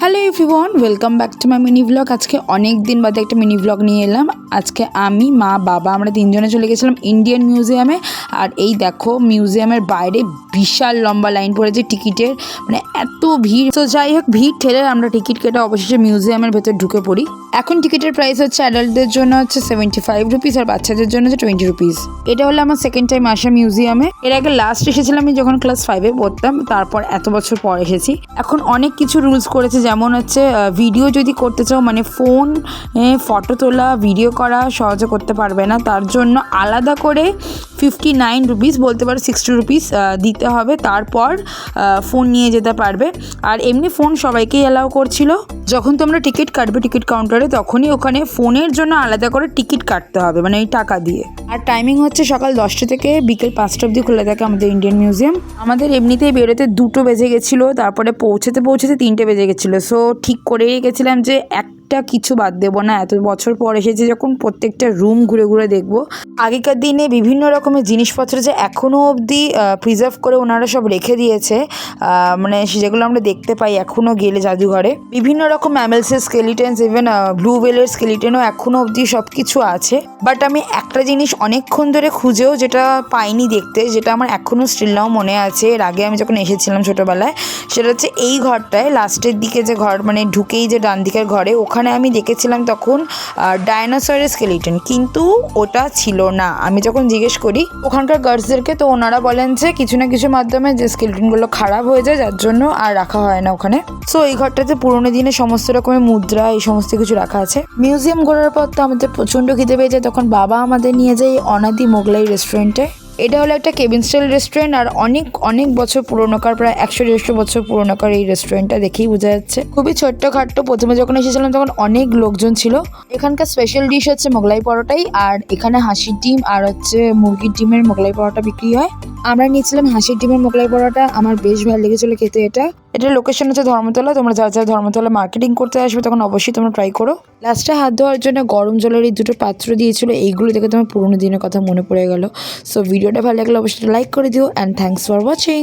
Hello everyone, welcome back to my mini blog. আজকে অনেক দিন বাদে একটা মিনি ব্লগ নিয়ে এলাম। আজকে আমি, মা, বাবা আমরা তিনজনে চলে গেছিলাম ইন্ডিয়ান মিউজিয়ামে। আর এই দেখো, মিউজিয়ামের বাইরে বিশাল লম্বা লাইন পড়েছে টিকিটের, মানে এত ভিড়। তো যাই হোক, ভিড় ঠেলে আমরা টিকিট কেটে অবশেষে মিউজিয়ামের ভেতর ঢুকে পড়ি। এখন টিকিটের প্রাইস হচ্ছে অ্যাডাল্টদের জন্য হচ্ছে 75 রুপিস আর বাচ্চাদের জন্য হচ্ছে 20 রুপিস। এটা হলো আমার সেকেন্ড টাইম আসা মিউজিয়ামে। এর আগে লাস্ট এসেছিলাম আমি যখন ক্লাস 5-এ পড়তাম, তারপর এত বছর পর এসেছি। এখন অনেক কিছু রুলস করেছে, যেমন হচ্ছে ভিডিও যদি করতে চাও, মানে ফোন ফটো তোলা ভিডিও করা সহজে করতে পারবে না, তার জন্য আলাদা করে 59 রুপিস, বলতে পারো 60 রুপিস দিতে হবে, তারপর ফোন নিয়ে যেতে পারবে। আর এমনি ফোন সবাইকেই অ্যালাউ করছিল। যখন তোমরা টিকিট কাটবে টিকিট কাউন্টারে, তখনই ওখানে ফোনের জন্য আলাদা করে টিকিট কাটতে হবে, মানে এই টাকা দিয়ে। আর টাইমিং হচ্ছে সকাল 10টা থেকে বিকেল 5টা অবধি খোলা থাকে আমাদের ইন্ডিয়ান মিউজিয়াম। আমাদের এমনিতেই বেরোতে 2টো বেজে গেছিলো, তারপরে পৌঁছতে 3টে বেজে গেছিলো। সো ঠিক করেই গেছিলাম যে একটা কিছু বাদ দেবো না, এত বছর পর এসেছি যখন প্রত্যেকটা রুম ঘুরে ঘুরে দেখবো। আগেকার দিনে বিভিন্ন রকমের জিনিসপত্র যে এখনও অবধি প্রিজার্ভ করে ওনারা সব রেখে দিয়েছে, মানে যেগুলো আমরা দেখতে পাই এখনও গেলে জাদুঘরে। বিভিন্ন রকম ম্যামেলসের স্কেলিটেন্স, ইভেন ব্লু ওয়েলের স্কেলিটেনও এখনও অবধি সব কিছু আছে। বাট আমি একটা জিনিস অনেকক্ষণ ধরে খুঁজেও যেটা পাইনি দেখতে, যেটা আমার এখনও স্টিল নাও মনে আছে, এর আগে আমি যখন এসেছিলাম ছোটোবেলায়, সেটা হচ্ছে এই ঘরটায় লাস্টের দিকে যে ঘর, মানে ঢুকেই যে ডান দিকের ঘরে, ওখানে আমি দেখেছিলাম তখন ডায়নোসরের স্কেলিটন, কিন্তু ওটা ছিল না। আমি যখন জিজ্ঞেস করি ওখানকার গার্ডসদেরকে, তো ওনারা বলেন যে কিছু না কিছু মাধ্যমে যে স্কেলিটনগুলো খারাপ হয়ে যায়, যার জন্য আর রাখা হয় না ওখানে। সো এই ঘরটাতে পুরোনো দিনে সমস্ত রকমের মুদ্রা, এই সমস্ত কিছু রাখা আছে। মিউজিয়াম ঘোরার পর তো আমাদের প্রচণ্ড খিদে পেয়ে যায়, তখন বাবা আমাদের নিয়ে যায় অনাদি মোগলাই রেস্টুরেন্টে। এটা হলো একটা কেবিন স্টাইল রেস্টুরেন্ট, আর অনেক অনেক বছর পুরোনোকার, প্রায় 100-150 বছর পুরোনোকার এই রেস্টুরেন্টটা দেখেই বোঝা যাচ্ছে। খুবই ছোট্ট খাট্টো। প্রথমে যখন এসেছিলাম তখন অনেক লোকজন ছিল। এখানকার স্পেশাল ডিশ হচ্ছে মোগলাই পরোটাই, আর এখানে হাঁসির ডিম আর হচ্ছে মুরগির ডিমের মোগলাই পরোটা বিক্রি হয়। আমরা নিয়েছিলাম হাঁসির ডিমের মোগলাই পরোটা, আমার বেশ ভালো লেগেছিলো খেতে। এটার লোকেশন হচ্ছে ধর্মতলা। তোমরা যারা ধর্মতলা মার্কেটিং করতে আসবে তখন অবশ্যই তোমরা ট্রাই করো। লাস্টে হাত ধোয়ার জন্য গরম জলের এই 2টো পাত্র দিয়েছিল, এইগুলো দেখে তোমার পুরোনো দিনের কথা মনে পড়ে গেল। সো ভিডিওটা ভালো লাগলে অবশ্যই লাইক করে দিও, অ্যান্ড থ্যাংকস ফর ওয়াচিং।